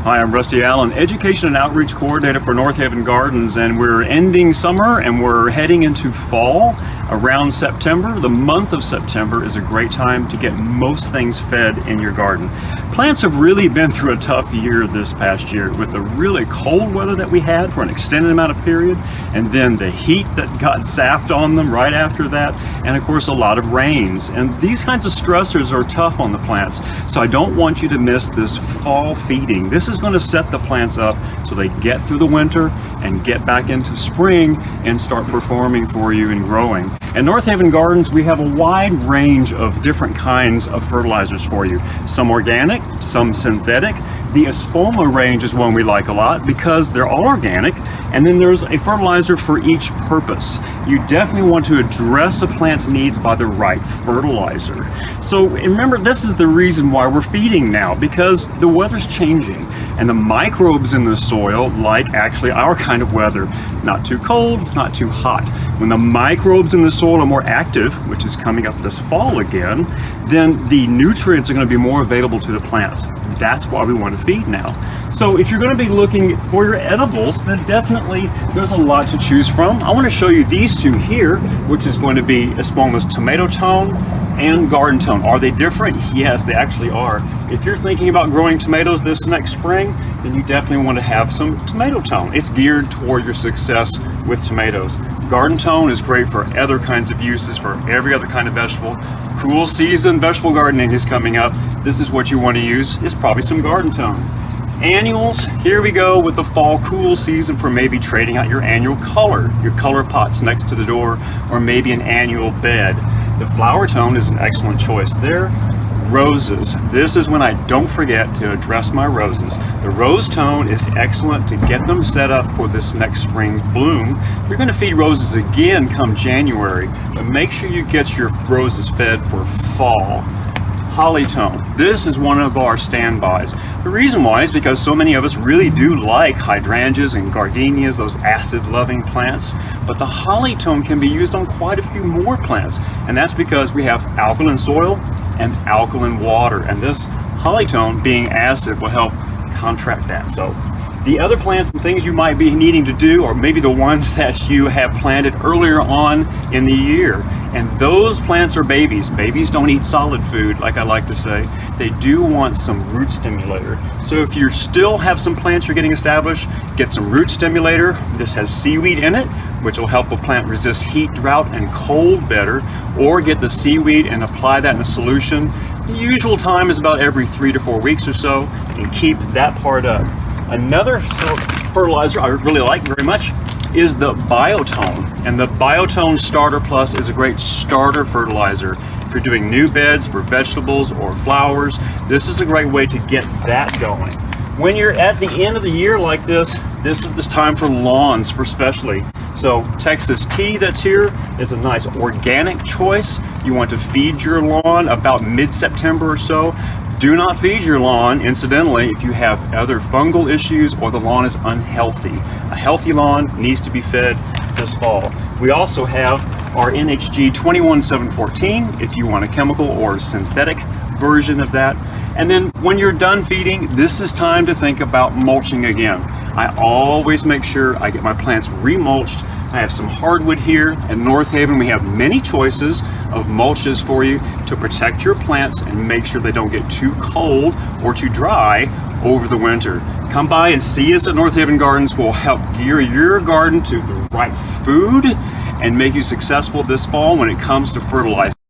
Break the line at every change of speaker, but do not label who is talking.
Hi, I'm Rusty Allen, Education and Outreach Coordinator for North Haven Gardens, and we're ending summer and we're heading into fall around September. The month of September is a great time to get most things fed in your garden. Plants have really been through a tough year this past year with the really cold weather that we had for an extended amount of period, and then the heat that got zapped on them right after that, and of course a lot of rains. And these kinds of stressors are tough on the plants, so I don't want you to miss this fall feeding. This is going to set the plants up so they get through the winter and get back into spring and start performing for you and growing. At North Haven Gardens, we have a wide range of different kinds of fertilizers for you. Some organic, some synthetic. The Espoma range is one we like a lot because they're all organic, and then there's a fertilizer for each purpose. You definitely want to address a plant's needs by the right fertilizer. So remember, this is the reason why we're feeding now, because the weather's changing and the microbes in the soil like actually our kind of weather. Not too cold, not too hot. When the microbes in the soil are more active, which is coming up this fall again, then the nutrients are going to be more available to the plants. That's why we want to feed now. So if you're going to be looking for your edibles, then definitely there's a lot to choose from. I want to show you these two here, which is going to be Espoma's Tomato Tone and Garden Tone. Are they different? Yes, they actually are. If you're thinking about growing tomatoes this next spring, then you definitely want to have some Tomato Tone. It's geared toward your success with tomatoes. Garden Tone is great for other kinds of uses, for every other kind of vegetable. Cool season vegetable gardening is coming up. This is what you want to use, is probably some Garden Tone. Annuals, here we go with the fall cool season for maybe trading out your annual color, your color pots next to the door, or maybe an annual bed. The Flower Tone is an excellent choice there. Roses. This is when I don't forget to address my roses. The Rose Tone is excellent to get them set up for this next spring bloom. You're going to feed roses again come January, but make sure you get your roses fed for fall. Holly Tone. This is one of our standbys. The reason why is because so many of us really do like hydrangeas and gardenias, those acid-loving plants, but the Holly Tone can be used on quite a few more plants, and that's because we have alkaline soil and alkaline water, and this Holly Tone, being acid, will help contract that. So the other plants and things you might be needing to do are maybe the ones that you have planted earlier on in the year. And those plants are babies. Babies don't eat solid food, like I like to say. They do want some root stimulator. So if you still have some plants you're getting established, get some root stimulator. This has seaweed in it, which will help a plant resist heat, drought, and cold better. Or get the seaweed and apply that in a solution. The usual time is about every 3 to 4 weeks or so, and keep that part up. Another fertilizer I really like very much is the Biotone, and the Biotone Starter Plus is a great starter fertilizer. If you're doing new beds for vegetables or flowers, this is a great way to get that going. When you're at the end of the year like this is the time for lawns, for especially. So Texas tea that's here is a nice organic choice. You want to feed your lawn about mid-September or so. Do not feed your lawn, incidentally, if you have other fungal issues or the lawn is unhealthy. A healthy lawn needs to be fed this fall. We also have our NHG 21714 if you want a chemical or synthetic version of that. And then when you're done feeding, this is time to think about mulching again. I always make sure I get my plants remulched. I have some hardwood here. At North Haven, we have many choices of mulches for you to protect your plants and make sure they don't get too cold or too dry over the winter. Come by and see us at North Haven Gardens. We'll help gear your garden to the right food and make you successful this fall when it comes to fertilizing.